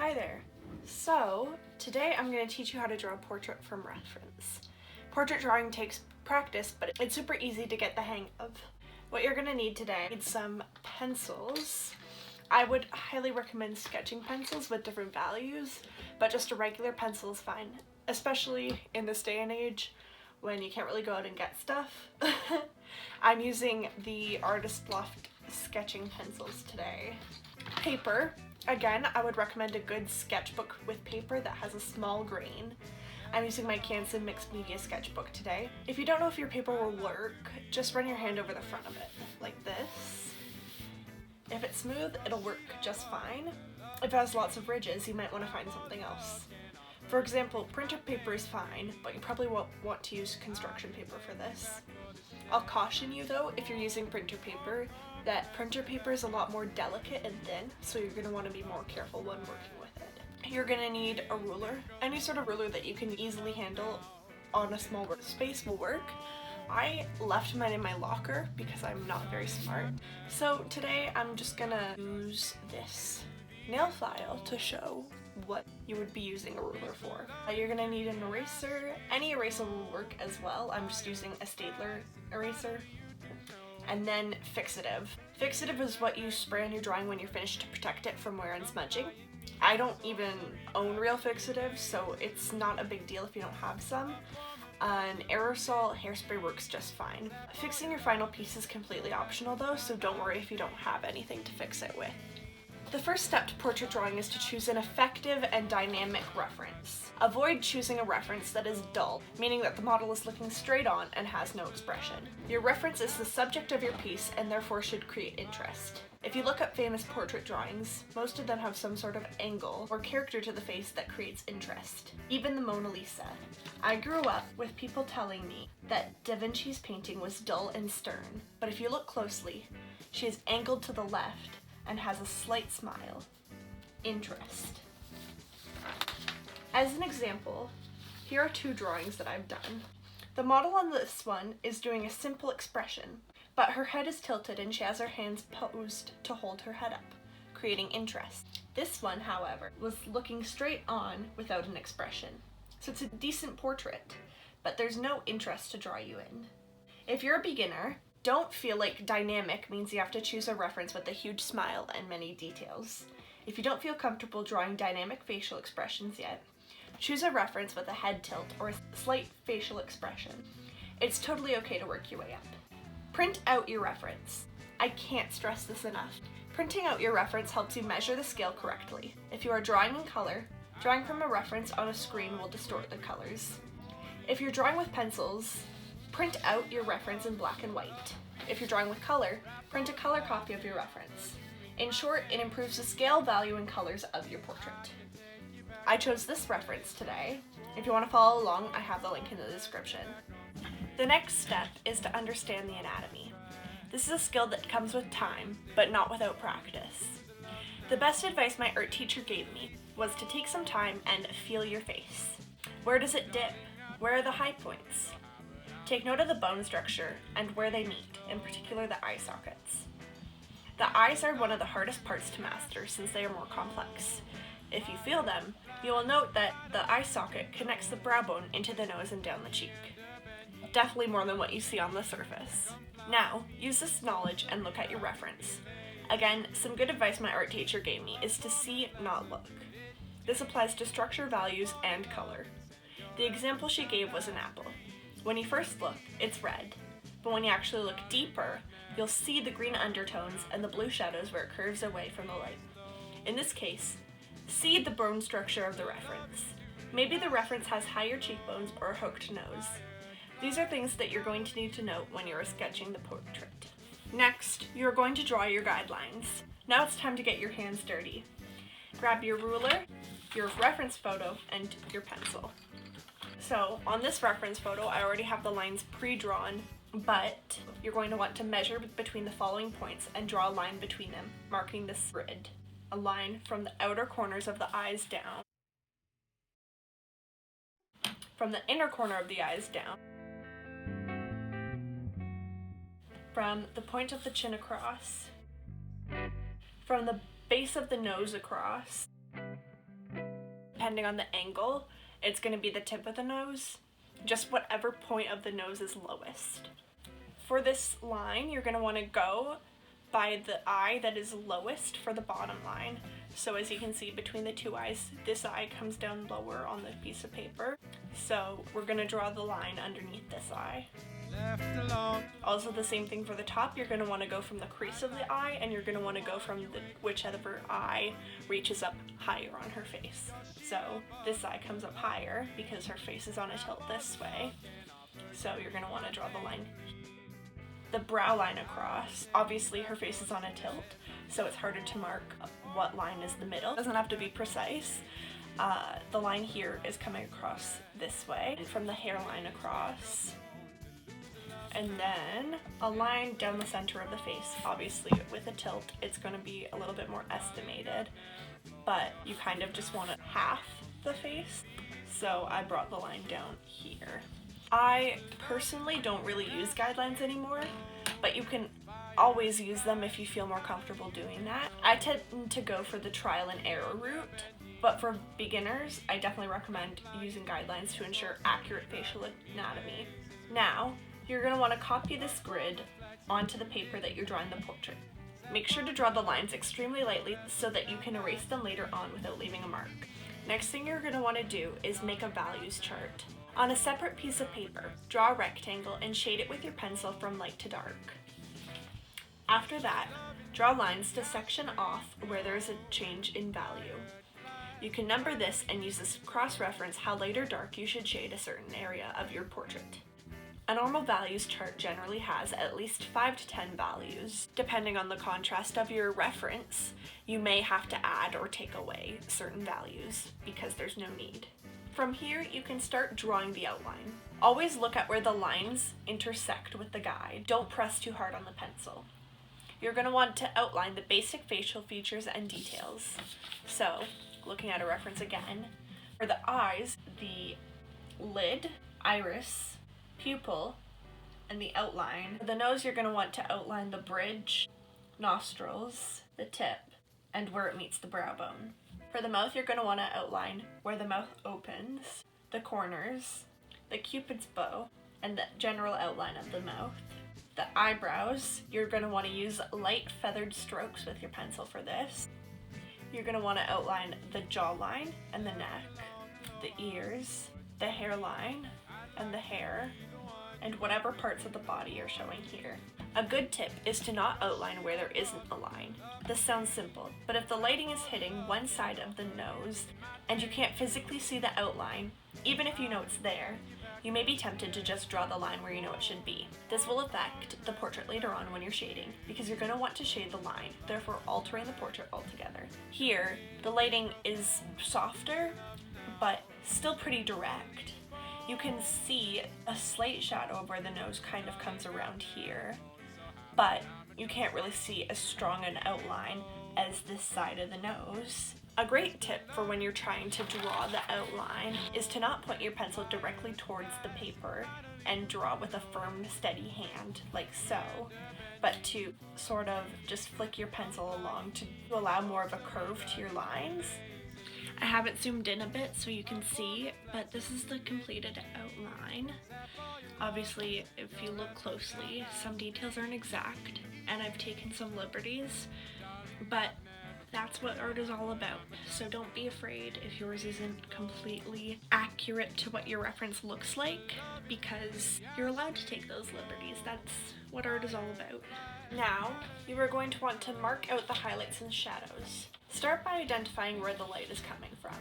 Hi there. So, today I'm going to teach you how to draw a portrait from reference. Portrait drawing takes practice, but it's super easy to get the hang of. What you're going to need today is some pencils. I would highly recommend sketching pencils with different values, but just a regular pencil is fine, especially in this day and age when you can't really go out and get stuff. I'm using the Artist Loft sketching pencils today. Paper. Again, I would recommend a good sketchbook with paper that has a small grain. I'm using my Canson Mixed Media sketchbook today. If you don't know if your paper will work, just run your hand over the front of it, like this. If it's smooth, it'll work just fine. If it has lots of ridges, you might want to find something else. For example, printer paper is fine, but you probably won't want to use construction paper for this. I'll caution you though, if you're using printer paper, that printer paper is a lot more delicate and thin, so you're going to want to be more careful when working with it. You're going to need a ruler. Any sort of ruler that you can easily handle on a small workspace will work. I left mine in my locker because I'm not very smart. So today I'm just going to use this nail file to show what you would be using a ruler for. You're going to need an eraser. Any eraser will work as well. I'm just using a Staedtler eraser. And then fixative. Fixative is what you spray on your drawing when you're finished to protect it from wear and smudging. I don't even own real fixative, so it's not a big deal if you don't have some. An aerosol hairspray works just fine. Fixing your final piece is completely optional though, so don't worry if you don't have anything to fix it with. The first step to portrait drawing is to choose an effective and dynamic reference. Avoid choosing a reference that is dull, meaning that the model is looking straight on and has no expression. Your reference is the subject of your piece and therefore should create interest. If you look up famous portrait drawings, most of them have some sort of angle or character to the face that creates interest. Even the Mona Lisa. I grew up with people telling me that Da Vinci's painting was dull and stern, but if you look closely, she is angled to the left and has a slight smile. Interest. As an example, here are two drawings that I've done. The model on this one is doing a simple expression, but her head is tilted and she has her hands posed to hold her head up, creating interest. This one, however, was looking straight on without an expression. So it's a decent portrait, but there's no interest to draw you in. If you're a beginner, don't feel like dynamic means you have to choose a reference with a huge smile and many details. If you don't feel comfortable drawing dynamic facial expressions yet, choose a reference with a head tilt or a slight facial expression. It's totally okay to work your way up. Print out your reference. I can't stress this enough. Printing out your reference helps you measure the scale correctly. If you are drawing in color, drawing from a reference on a screen will distort the colors. If you're drawing with pencils, print out your reference in black and white. If you're drawing with color, print a color copy of your reference. In short, it improves the scale, value, and colors of your portrait. I chose this reference today. If you want to follow along, I have the link in the description. The next step is to understand the anatomy. This is a skill that comes with time, but not without practice. The best advice my art teacher gave me was to take some time and feel your face. Where does it dip? Where are the high points? Take note of the bone structure and where they meet, in particular the eye sockets. The eyes are one of the hardest parts to master since they are more complex. If you feel them, you will note that the eye socket connects the brow bone into the nose and down the cheek. Definitely more than what you see on the surface. Now, use this knowledge and look at your reference. Again, some good advice my art teacher gave me is to see, not look. This applies to structure, values, and color. The example she gave was an apple. When you first look, it's red, but when you actually look deeper, you'll see the green undertones and the blue shadows where it curves away from the light. In this case, see the bone structure of the reference. Maybe the reference has higher cheekbones or a hooked nose. These are things that you're going to need to note when you're sketching the portrait. Next, you're going to draw your guidelines. Now it's time to get your hands dirty. Grab your ruler, your reference photo, and your pencil. So on this reference photo, I already have the lines pre-drawn, but you're going to want to measure between the following points and draw a line between them, marking this grid. A line from the outer corners of the eyes down, from the inner corner of the eyes down, from the point of the chin across, from the base of the nose across, depending on the angle, it's going to be the tip of the nose, just whatever point of the nose is lowest. For this line, you're going to want to go by the eye that is lowest for the bottom line. So as you can see between the two eyes, this eye comes down lower on the piece of paper. So we're going to draw the line underneath this eye. Also the same thing for the top, you're going to want to go from the crease of the eye, and you're going to want to go from whichever eye reaches up higher on her face. So this eye comes up higher because her face is on a tilt this way. So you're going to want to draw the line. The brow line across, obviously her face is on a tilt, so it's harder to mark what line is the middle. It doesn't have to be precise. The line here is coming across this way, and from the hairline across. And then a line down the center of the face. Obviously with a tilt, it's going to be a little bit more estimated, but you kind of just want to half the face. So I brought the line down here. I personally don't really use guidelines anymore, but you can always use them if you feel more comfortable doing that. I tend to go for the trial and error route, but for beginners, I definitely recommend using guidelines to ensure accurate facial anatomy. Now, you're going to want to copy this grid onto the paper that you're drawing the portrait. Make sure to draw the lines extremely lightly so that you can erase them later on without leaving a mark. Next thing you're going to want to do is make a values chart. On a separate piece of paper, draw a rectangle and shade it with your pencil from light to dark. After that, draw lines to section off where there is a change in value. You can number this and use this to cross-reference how light or dark you should shade a certain area of your portrait. A normal values chart generally has at least 5 to 10 values. Depending on the contrast of your reference, you may have to add or take away certain values because there's no need. From here, you can start drawing the outline. Always look at where the lines intersect with the guide. Don't press too hard on the pencil. You're going to want to outline the basic facial features and details. So, looking at a reference again, for the eyes, the lid, iris, pupil, and the outline. For the nose, you're going to want to outline the bridge, nostrils, the tip, and where it meets the brow bone. For the mouth, you're going to want to outline where the mouth opens, the corners, the cupid's bow, and the general outline of the mouth. The eyebrows, you're going to want to use light feathered strokes with your pencil for this. You're going to want to outline the jawline and the neck, the ears, the hairline, and the hair, and whatever parts of the body you're showing here. A good tip is to not outline where there isn't a line. This sounds simple, but if the lighting is hitting one side of the nose and you can't physically see the outline, even if you know it's there, you may be tempted to just draw the line where you know it should be. This will affect the portrait later on when you're shading, because you're going to want to shade the line, therefore altering the portrait altogether. Here, the lighting is softer, but still pretty direct. You can see a slight shadow of where the nose kind of comes around here, but you can't really see as strong an outline as this side of the nose. A great tip for when you're trying to draw the outline is to not point your pencil directly towards the paper and draw with a firm, steady hand, like so, but to sort of just flick your pencil along to allow more of a curve to your lines. I have it zoomed in a bit so you can see, but this is the completed outline. Obviously, if you look closely, some details aren't exact, and I've taken some liberties, but that's what art is all about. So don't be afraid if yours isn't completely accurate to what your reference looks like, because you're allowed to take those liberties. That's what art is all about. Now, you are going to want to mark out the highlights and shadows. Start by identifying where the light is coming from.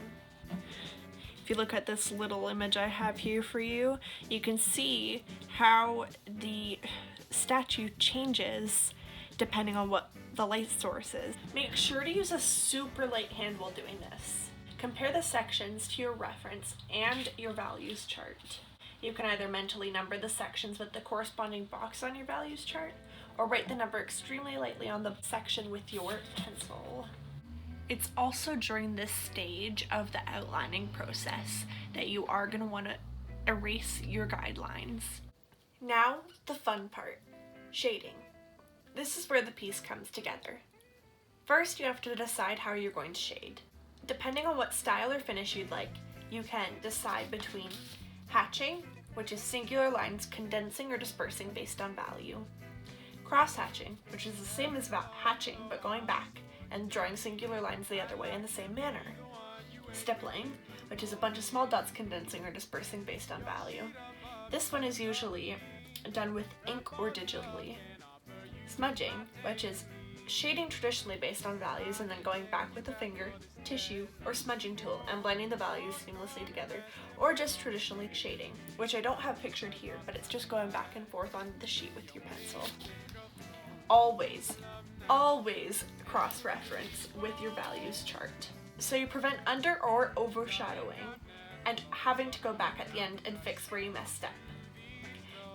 If you look at this little image I have here for you, you can see how the statue changes depending on what the light source is. Make sure to use a super light hand while doing this. Compare the sections to your reference and your values chart. You can either mentally number the sections with the corresponding box on your values chart, or write the number extremely lightly on the section with your pencil. It's also during this stage of the outlining process that you are going to want to erase your guidelines. Now, the fun part, shading. This is where the piece comes together. First, you have to decide how you're going to shade. Depending on what style or finish you'd like, you can decide between hatching, which is singular lines condensing or dispersing based on value, cross-hatching, which is the same as hatching but going back and drawing singular lines the other way in the same manner, stippling, which is a bunch of small dots condensing or dispersing based on value. This one is usually done with ink or digitally. Smudging, which is shading traditionally based on values and then going back with a finger, tissue, or smudging tool and blending the values seamlessly together, or just traditionally shading, which I don't have pictured here, but it's just going back and forth on the sheet with your pencil. Always, always cross-reference with your values chart, so you prevent under or overshadowing and having to go back at the end and fix where you messed up.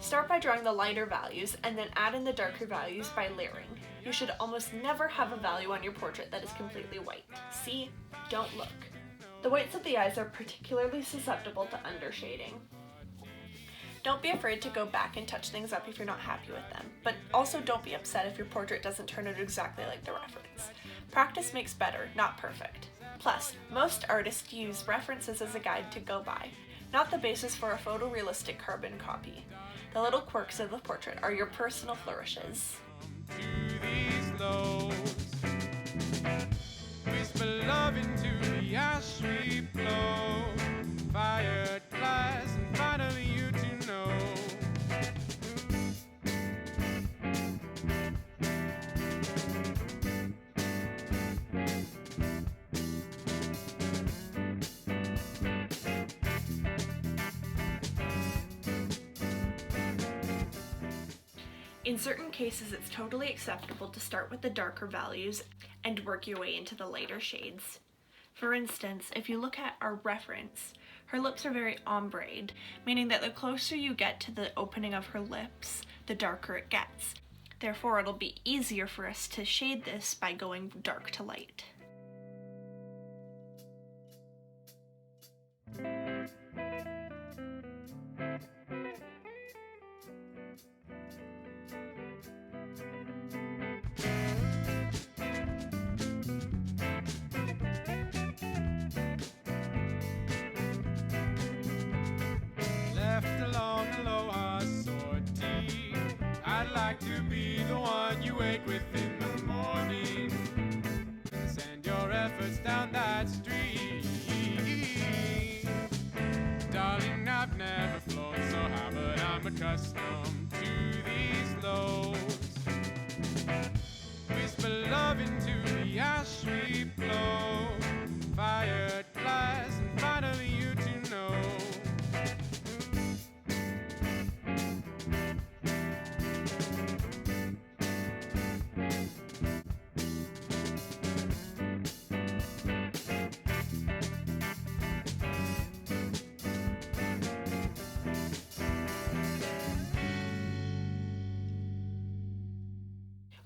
Start by drawing the lighter values and then add in the darker values by layering. You should almost never have a value on your portrait that is completely white. See? Don't look. The whites of the eyes are particularly susceptible to undershading. Don't be afraid to go back and touch things up if you're not happy with them, but also don't be upset if your portrait doesn't turn out exactly like the reference. Practice makes better, not perfect. Plus, most artists use references as a guide to go by, not the basis for a photorealistic carbon copy. The little quirks of the portrait are your personal flourishes. To these lows, whisper love into the ash we blow, fired glass and finally you to know. In certain cases, it's totally acceptable to start with the darker values and work your way into the lighter shades. For instance, if you look at our reference, her lips are very ombre'd, meaning that the closer you get to the opening of her lips, the darker it gets. Therefore, it'll be easier for us to shade this by going dark to light. Left along aloha sortie, I'd like to be the one you wake with in the morning. Send your efforts down that street. Darling, I've never flown so high, but I'm accustomed to these lows. Whisper love into the ash we blow, fired glass and finally you to know.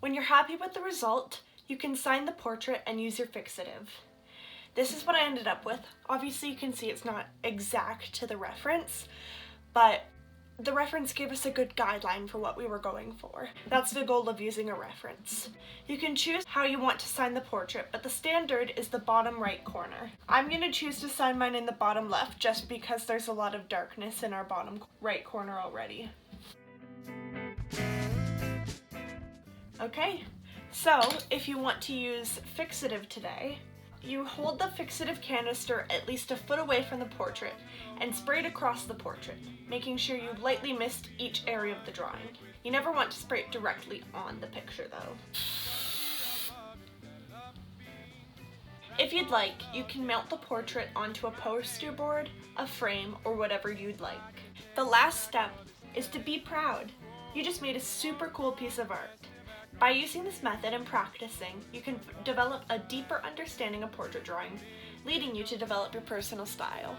When you're happy with the result, you can sign the portrait and use your fixative. This is what I ended up with. Obviously you can see it's not exact to the reference, but the reference gave us a good guideline for what we were going for. That's the goal of using a reference. You can choose how you want to sign the portrait, but the standard is the bottom right corner. I'm going to choose to sign mine in the bottom left just because there's a lot of darkness in our bottom right corner already. Okay, so if you want to use fixative today, you hold the fixative canister at least a foot away from the portrait and spray it across the portrait, making sure you lightly mist each area of the drawing. You never want to spray it directly on the picture though. If you'd like, you can mount the portrait onto a poster board, a frame, or whatever you'd like. The last step is to be proud. You just made a super cool piece of art. By using this method and practicing, you can develop a deeper understanding of portrait drawing, leading you to develop your personal style.